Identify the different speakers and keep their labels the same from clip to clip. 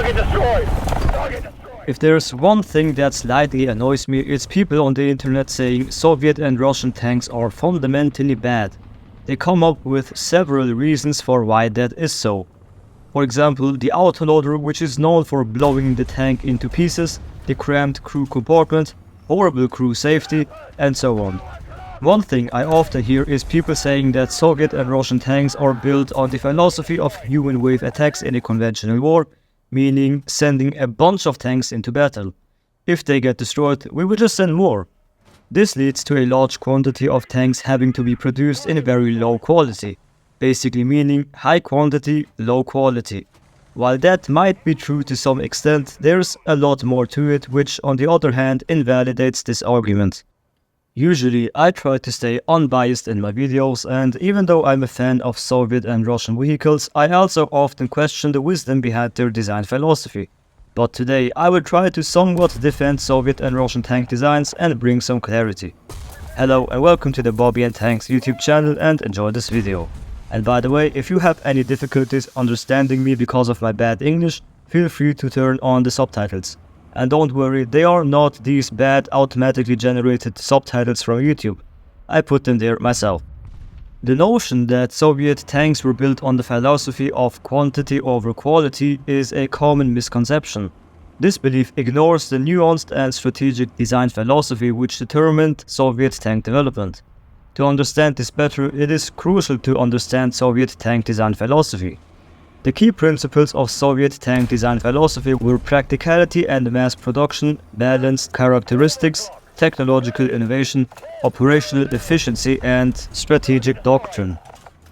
Speaker 1: Target destroyed! Target destroyed!
Speaker 2: If there's one thing that slightly annoys me, it's people on the internet saying Soviet and Russian tanks are fundamentally bad. They come up with several reasons for why that is so. For example, the autoloader, which is known for blowing the tank into pieces, the cramped crew compartment, horrible crew safety, and so on. One thing I often hear is people saying that Soviet and Russian tanks are built on the philosophy of human wave attacks in a conventional war, meaning sending a bunch of tanks into battle. If they get destroyed, we will just send more. This leads to a large quantity of tanks having to be produced in a very low quality, basically meaning high quantity, low quality. While that might be true to some extent, there's a lot more to it, which on the other hand invalidates this argument. Usually, I try to stay unbiased in my videos, and even though I'm a fan of Soviet and Russian vehicles, I also often question the wisdom behind their design philosophy. But today, I will try to somewhat defend Soviet and Russian tank designs and bring some clarity. Hello and welcome to the Bobby and Tanks YouTube channel, and enjoy this video. And by the way, if you have any difficulties understanding me because of my bad English, feel free to turn on the subtitles. And don't worry, they are not these bad automatically generated subtitles from YouTube. I put them there myself. The notion that Soviet tanks were built on the philosophy of quantity over quality is a common misconception. This belief ignores the nuanced and strategic design philosophy which determined Soviet tank development. To understand this better, it is crucial to understand Soviet tank design philosophy. The key principles of Soviet tank design philosophy were practicality and mass production, balanced characteristics, technological innovation, operational efficiency, and strategic doctrine.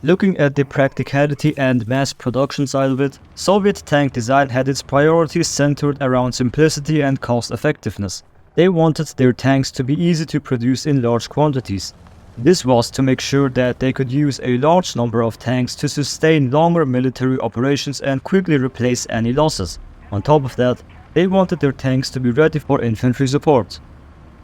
Speaker 2: Looking at the practicality and mass production side of it, Soviet tank design had its priorities centered around simplicity and cost effectiveness. They wanted their tanks to be easy to produce in large quantities. This was to make sure that they could use a large number of tanks to sustain longer military operations and quickly replace any losses. On top of that, they wanted their tanks to be ready for infantry support.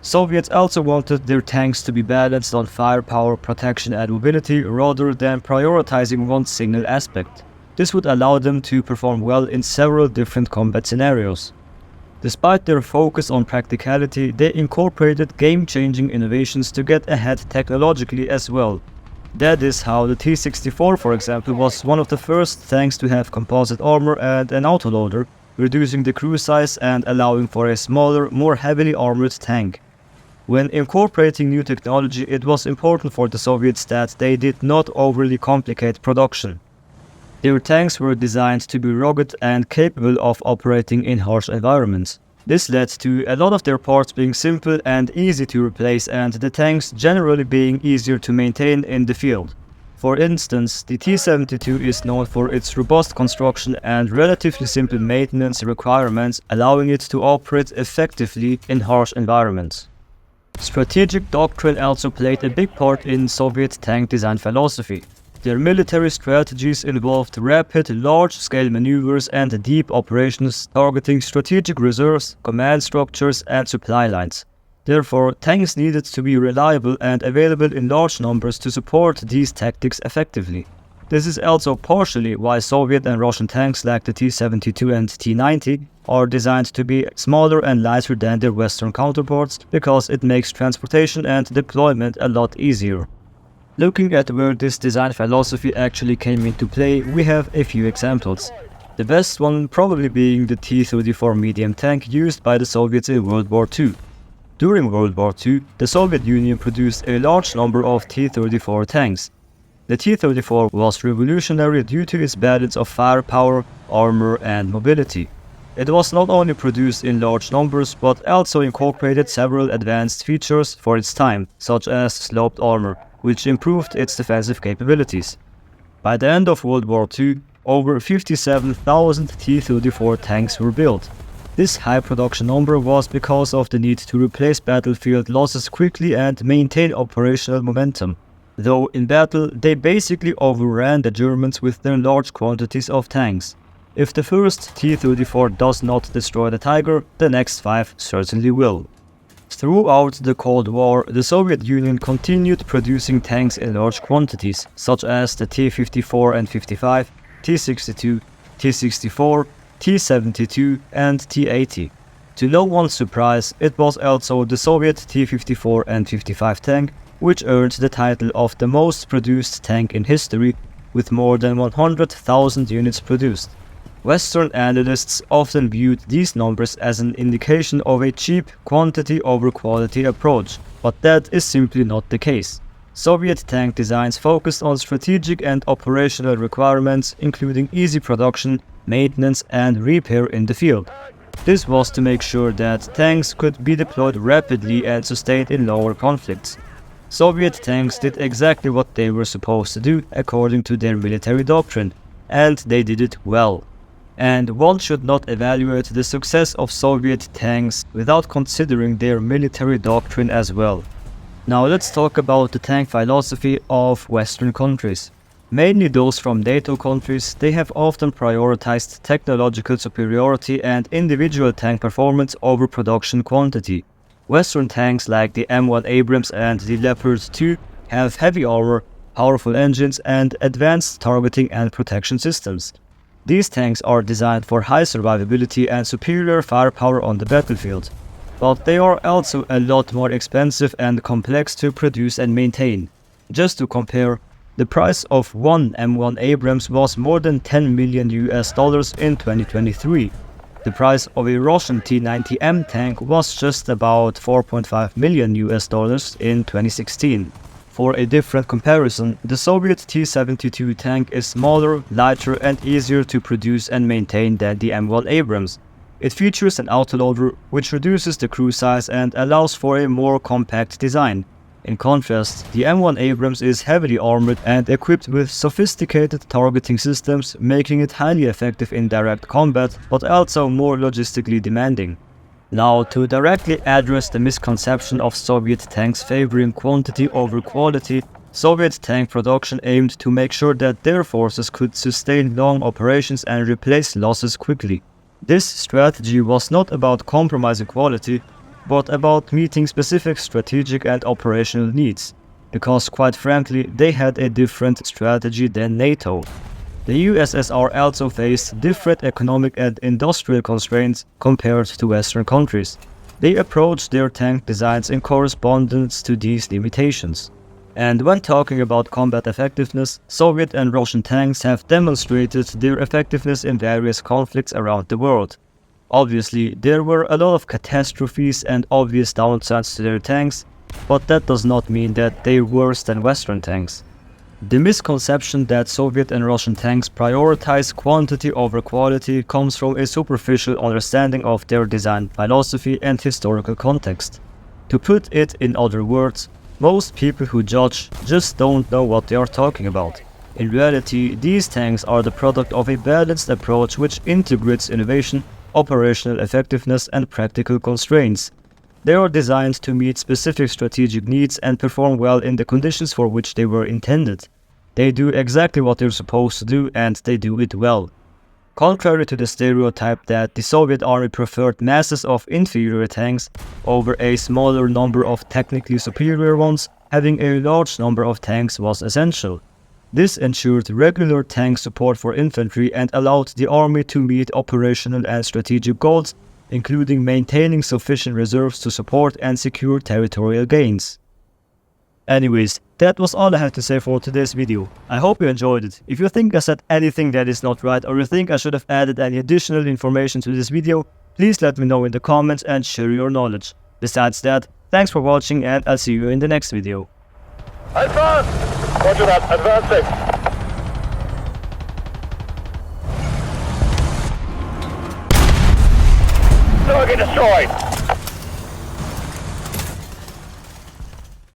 Speaker 2: Soviets also wanted their tanks to be balanced on firepower, protection and mobility rather than prioritizing one single aspect. This would allow them to perform well in several different combat scenarios. Despite their focus on practicality, they incorporated game-changing innovations to get ahead technologically as well. That is how the T-64, for example, was one of the first tanks to have composite armor and an autoloader, reducing the crew size and allowing for a smaller, more heavily armored tank. When incorporating new technology, it was important for the Soviets that they did not overly complicate production. Their tanks were designed to be rugged and capable of operating in harsh environments. This led to a lot of their parts being simple and easy to replace, and the tanks generally being easier to maintain in the field. For instance, the T-72 is known for its robust construction and relatively simple maintenance requirements, allowing it to operate effectively in harsh environments. Strategic doctrine also played a big part in Soviet tank design philosophy. Their military strategies involved rapid, large-scale maneuvers and deep operations targeting strategic reserves, command structures and supply lines. Therefore, tanks needed to be reliable and available in large numbers to support these tactics effectively. This is also partially why Soviet and Russian tanks like the T-72 and T-90 are designed to be smaller and lighter than their Western counterparts, because it makes transportation and deployment a lot easier. Looking at where this design philosophy actually came into play, we have a few examples. The best one probably being the T-34 medium tank used by the Soviets in World War II. During World War II, the Soviet Union produced a large number of T-34 tanks. The T-34 was revolutionary due to its balance of firepower, armor and mobility. It was not only produced in large numbers but also incorporated several advanced features for its time, such as sloped armor, which improved its defensive capabilities. By the end of World War II, over 57,000 T-34 tanks were built. This high production number was because of the need to replace battlefield losses quickly and maintain operational momentum. Though in battle, they basically overran the Germans with their large quantities of tanks. If the first T-34 does not destroy the Tiger, the next 5 certainly will. Throughout the Cold War, the Soviet Union continued producing tanks in large quantities, such as the T-54 and 55, T-62, T-64, T-72 and T-80. To no one's surprise, it was also the Soviet T-54 and 55 tank which earned the title of the most produced tank in history, with more than 100,000 units produced. Western analysts often viewed these numbers as an indication of a cheap quantity over quality approach, but that is simply not the case. Soviet tank designs focused on strategic and operational requirements, including easy production, maintenance and repair in the field. This was to make sure that tanks could be deployed rapidly and sustained in lower conflicts. Soviet tanks did exactly what they were supposed to do according to their military doctrine, and they did it well. And one should not evaluate the success of Soviet tanks without considering their military doctrine as well. Now let's talk about the tank philosophy of Western countries. Mainly those from NATO countries, they have often prioritized technological superiority and individual tank performance over production quantity. Western tanks like the M1 Abrams and the Leopard 2 have heavy armor, powerful engines and advanced targeting and protection systems. These tanks are designed for high survivability and superior firepower on the battlefield. But they are also a lot more expensive and complex to produce and maintain. Just to compare, the price of one M1 Abrams was more than $10 million in 2023. The price of a Russian T-90M tank was just about $4.5 million in 2016. For a different comparison, the Soviet T-72 tank is smaller, lighter and easier to produce and maintain than the M1 Abrams. It features an autoloader which reduces the crew size and allows for a more compact design. In contrast, the M1 Abrams is heavily armored and equipped with sophisticated targeting systems, making it highly effective in direct combat, but also more logistically demanding. Now, to directly address the misconception of Soviet tanks favoring quantity over quality, Soviet tank production aimed to make sure that their forces could sustain long operations and replace losses quickly. This strategy was not about compromising quality, but about meeting specific strategic and operational needs, because quite frankly they had a different strategy than NATO. The USSR also faced different economic and industrial constraints compared to Western countries. They approached their tank designs in correspondence to these limitations. And when talking about combat effectiveness, Soviet and Russian tanks have demonstrated their effectiveness in various conflicts around the world. Obviously, there were a lot of catastrophes and obvious downsides to their tanks, but that does not mean that they're worse than Western tanks. The misconception that Soviet and Russian tanks prioritize quantity over quality comes from a superficial understanding of their design philosophy and historical context. To put it in other words, most people who judge just don't know what they are talking about. In reality, these tanks are the product of a balanced approach which integrates innovation, operational effectiveness and practical constraints. They are designed to meet specific strategic needs and perform well in the conditions for which they were intended. They do exactly what they're supposed to do and they do it well. Contrary to the stereotype that the Soviet army preferred masses of inferior tanks over a smaller number of technically superior ones, having a large number of tanks was essential. This ensured regular tank support for infantry and allowed the army to meet operational and strategic goals, including maintaining sufficient reserves to support and secure territorial gains. Anyways, that was all I had to say for today's video. I hope you enjoyed it. If you think I said anything that is not right or you think I should have added any additional information to this video, please let me know in the comments and share your knowledge. Besides that, thanks for watching and I'll see you in the next video.
Speaker 1: Advance! Roger that, advancing. Target destroyed.